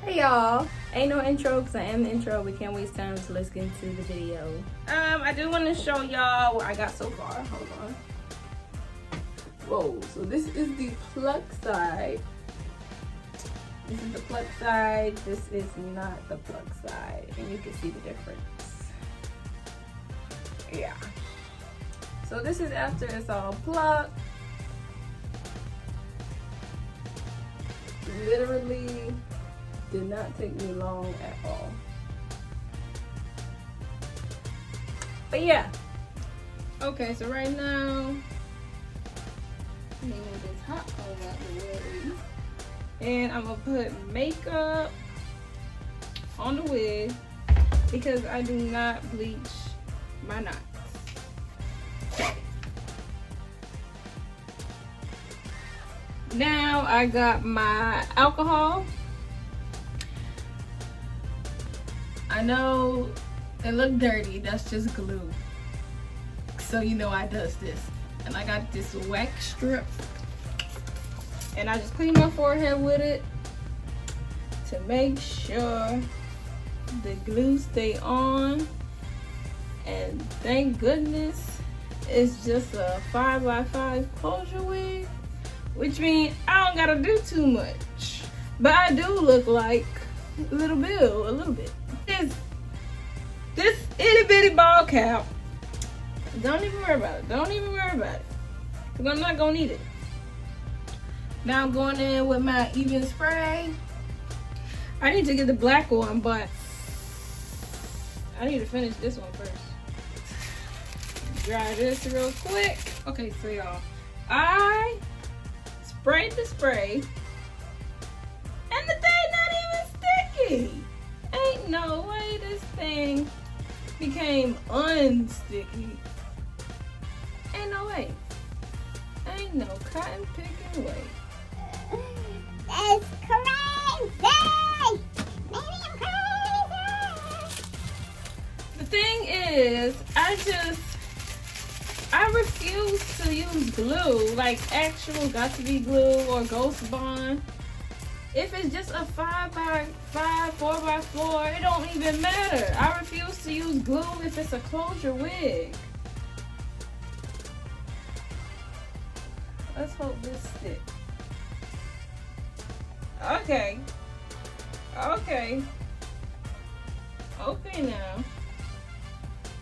Hey y'all, ain't no intro because I am the intro. We can't waste time, so let's get into the video. I do want to show y'all what I got so far. Hold on. Whoa, so this is the pluck side. This is the pluck side. This is not the pluck side, and you can see the difference. Yeah. So this is after it's all plucked. Literally did not take me long at all. But yeah. Okay, so right now, I'm gonna move this hot comb out the way. And I'm gonna put makeup on the wig because I do not bleach my knots. Now I got my alcohol. I know it look dirty, that's just glue. So you know I does this. And I got this wax strip. And I just clean my forehead with it to make sure the glue stay on. And thank goodness it's just a 5x5 closure wig, which means I don't gotta do too much. But I do look like Little Bill a little bit. This itty bitty ball cap, don't even worry about it. Don't even worry about it. Because I'm not gonna need it. Now I'm going in with my even spray. I need to get the black one, but I need to finish this one first. Dry this real quick. Okay, so y'all, I sprayed the spray and the thing not even sticky. Ain't no way this thing became unsticky. Ain't no way. Ain't no cotton picking way. That's crazy! Maybe I'm crazy! The thing is, I refuse to use glue, like actual got to be glue or Ghost Bond. If it's just a 5x5, 4x4, it don't even matter. I refuse to use glue if it's a closure wig. Let's hope this sticks. Okay. Okay. Okay now.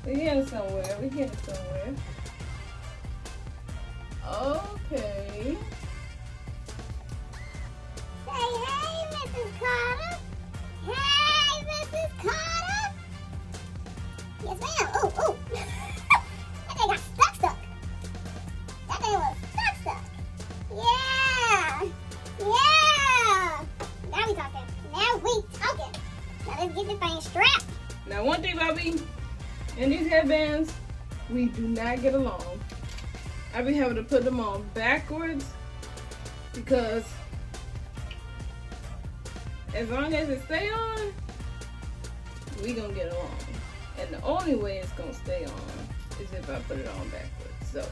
We're getting somewhere. We're getting somewhere. Okay. Hey, Mrs. Carter! Hey, Mrs. Carter! Yes, ma'am. Oh, oh! That thing got stuck. That thing was stuck. Yeah! Yeah! Now we talking. Now let's get this thing strapped. Now one thing about me and these headbands, we do not get along. I be having to put them on backwards because as long as it stay on, we gonna get along. And the only way it's gonna stay on is if I put it on backwards. So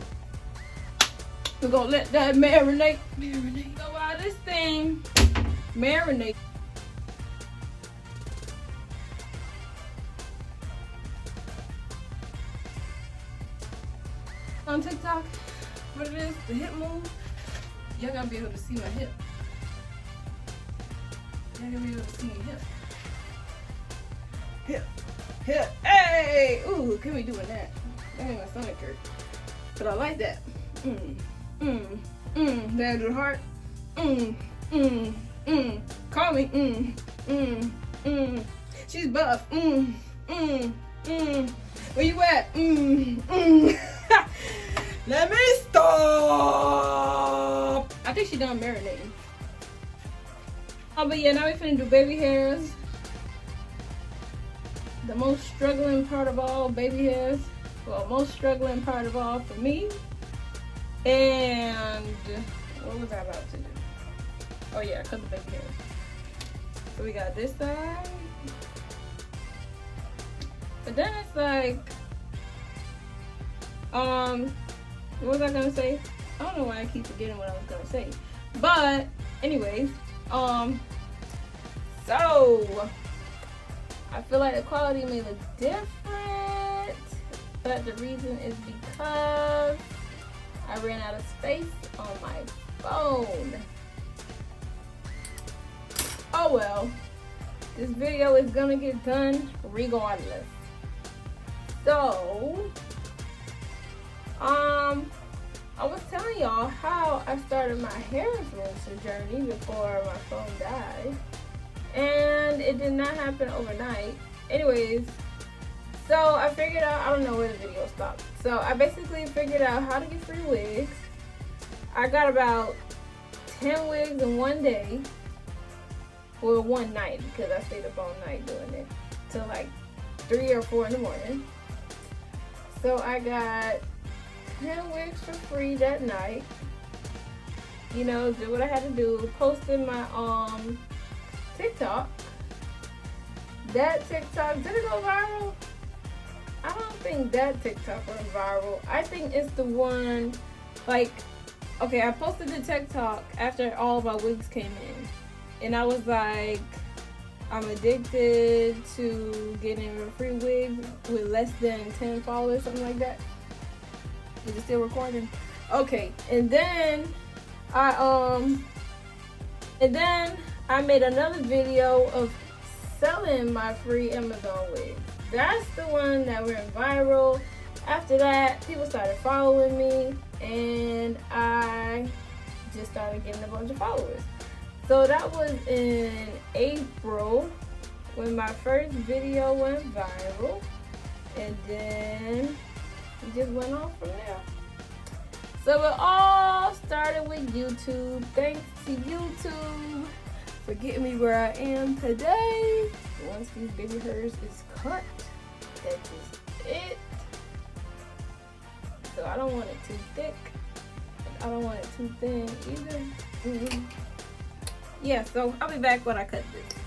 we're gonna let that marinate. So while this thing marinate. On TikTok, what it is, the hip move, y'all gotta be able to see my hip. Y'all gotta be able to see my hip. Hey! Ooh, can we doing that? That ain't my stomach hurt. But I like that. Down to the heart. Call me. She's buff. Where you at? Let me stop. I think she done marinating. Oh, but yeah, now we finna do baby hairs. The most struggling part of all, baby hairs. Well, most struggling part of all for me. And what was I about to do? Oh yeah, cut the baby hairs. So we got this side. But then it's like, what was I gonna say? I don't know why I keep forgetting what I was gonna say. But anyways, So I feel like the quality may look different, but the reason is because I ran out of space on my phone. Oh well, this video is gonna get done regardless. So, I was telling y'all how I started my hair influencer journey before my phone died. And it did not happen overnight. Anyways, so I figured out, I don't know where the video stopped. So I basically figured out how to get free wigs. I got about 10 wigs in one day. Well, one night, because I stayed up all night doing it till like 3 or 4 in the morning. So I got 10 wigs for free that night. You know, did what I had to do. Posted my TikTok. That TikTok, did it go viral? I don't think that TikTok went viral. I think it's the one, like, okay, I posted the TikTok after all of my wigs came in. And I was like, I'm addicted to getting a free wig with less than 10 followers, something like that. Is it still recording? Okay, and then I made another video of selling my free Amazon wigs. That's the one that went viral. After that, people started following me, and I just started getting a bunch of followers. So that was in April when my first video went viral, and then it just went on from there. So it all started with YouTube. Thanks to YouTube for getting me where I am today. Once these baby hairs is cut, that's just it. So I don't want it too thick. I don't want it too thin either. Yeah, so I'll be back when I cut this.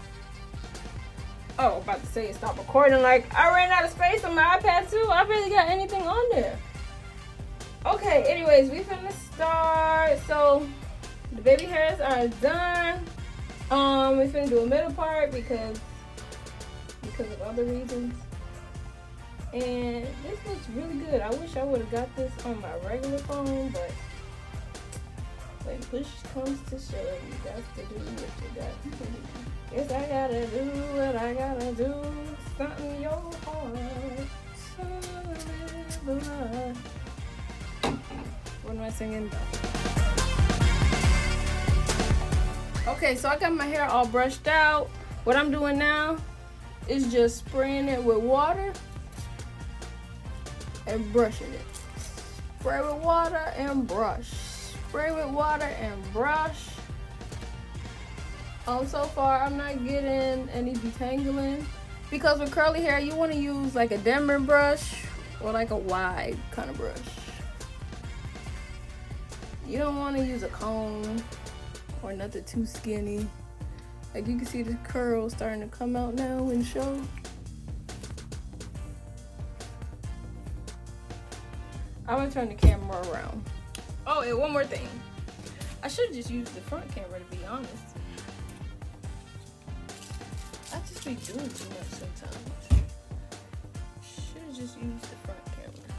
Oh, about to say stop recording. Like, I ran out of space on my iPad too. I barely got anything on there. Okay, anyways, we finna start. So the baby hairs are done. We finna do a middle part because of other reasons. And this looks really good. I wish I would have got this on my regular phone, but when push comes to shove, you got to do what you got to do. Guess I gotta do what I gotta do. Something your heart. So live a life. What am I singing about? Okay, so I got my hair all brushed out. What I'm doing now is just spraying it with water and brushing it. Spray with water and brush. Spray with water and brush. So far I'm not getting any detangling, because with curly hair you want to use like a Denver brush or like a wide kind of brush. You don't want to use a comb or nothing too skinny. Like, you can see the curls starting to come out now and show. I'm gonna turn the camera around. Oh, and one more thing. I should have just used the front camera, to be honest. I just be doing too much sometimes. Should have just used the front camera.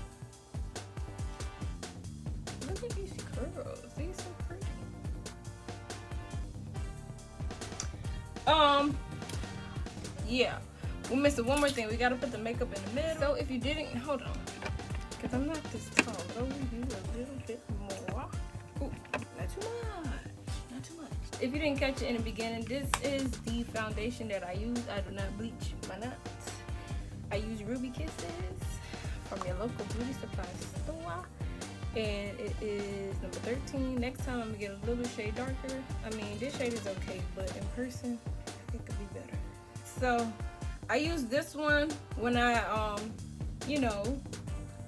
Look at these curls. These are so pretty. Yeah. We're missing one more thing. We gotta put the makeup in the middle. So if you didn't, hold on, because I'm not this tall. Go with you a little bit more. Ooh, not too much. Not too much. If you didn't catch it in the beginning, this is the foundation that I use. I do not bleach my nuts. I use Ruby Kisses from your local beauty supply store. And it is number 13. Next time I'm gonna get a little shade darker. I mean, this shade is okay, but in person, it could be better. So I use this one when I, you know,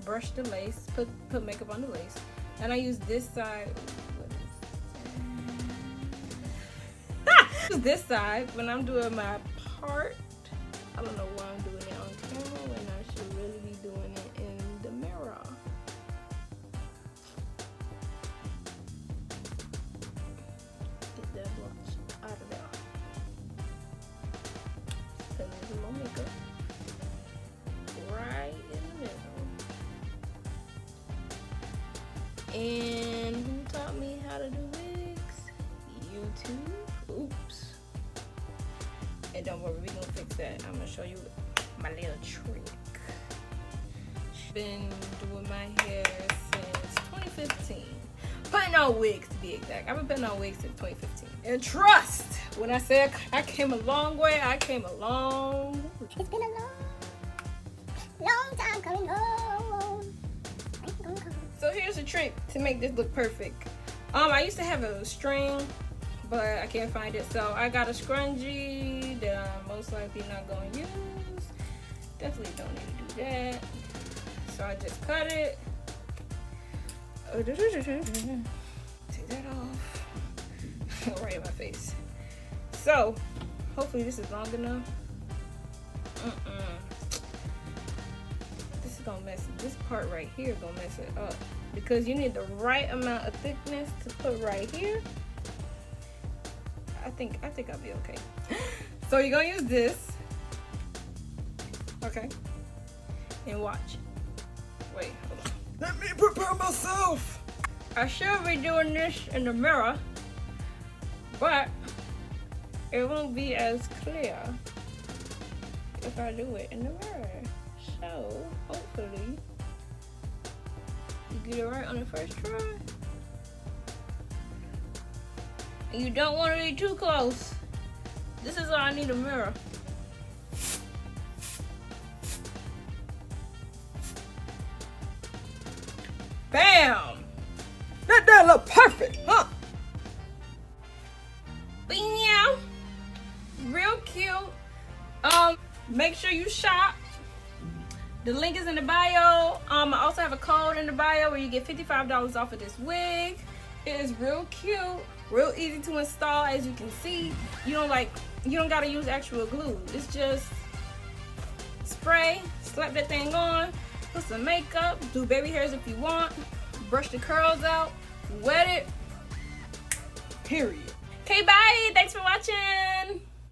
brush the lace, put makeup on the lace. And I use this side. Use this side when I'm doing my part. I don't know why I'm doing it on camera when I should really be doing it in the mirror. Get that blush out of there. a little makeup right in the middle. And who taught me how to do wigs? YouTube. Oops. And don't worry, we're gonna fix that. I'm gonna show you my little trick. Been doing my hair since 2015. Putting on wigs to be exact. I've been putting on wigs since 2015. And trust, when I say I came a long way, I came a long way. It's been a long time coming home. So here's a trick to make this look perfect. I used to have a string, but I can't find it. So I got a scrunchie that I'm most likely not going to use. Definitely don't need to do that. So I just cut it. Take that off. Right in my face. So hopefully this is long enough. This is gonna mess it. This part right here is gonna mess it up because you need the right amount of thickness to put right here. I think I'll be okay. So you're gonna use this. Okay. And watch. Wait, hold on. Let me prepare myself. I should be doing this in the mirror, but it won't be as clear if I do it in the mirror. So hopefully you get it right on the first try. And you don't want to be too close. This is why I need a mirror. Bam! That look perfect, huh? But yeah, real cute. Make sure you shop. The link is in the bio. I also have a code in the bio where you get $55 off of this wig. It is real cute, real easy to install. As you can see, you don't gotta use actual glue. It's just spray, slap that thing on, put some makeup, do baby hairs if you want, brush the curls out, wet it, period. Okay, bye. Thanks for watching.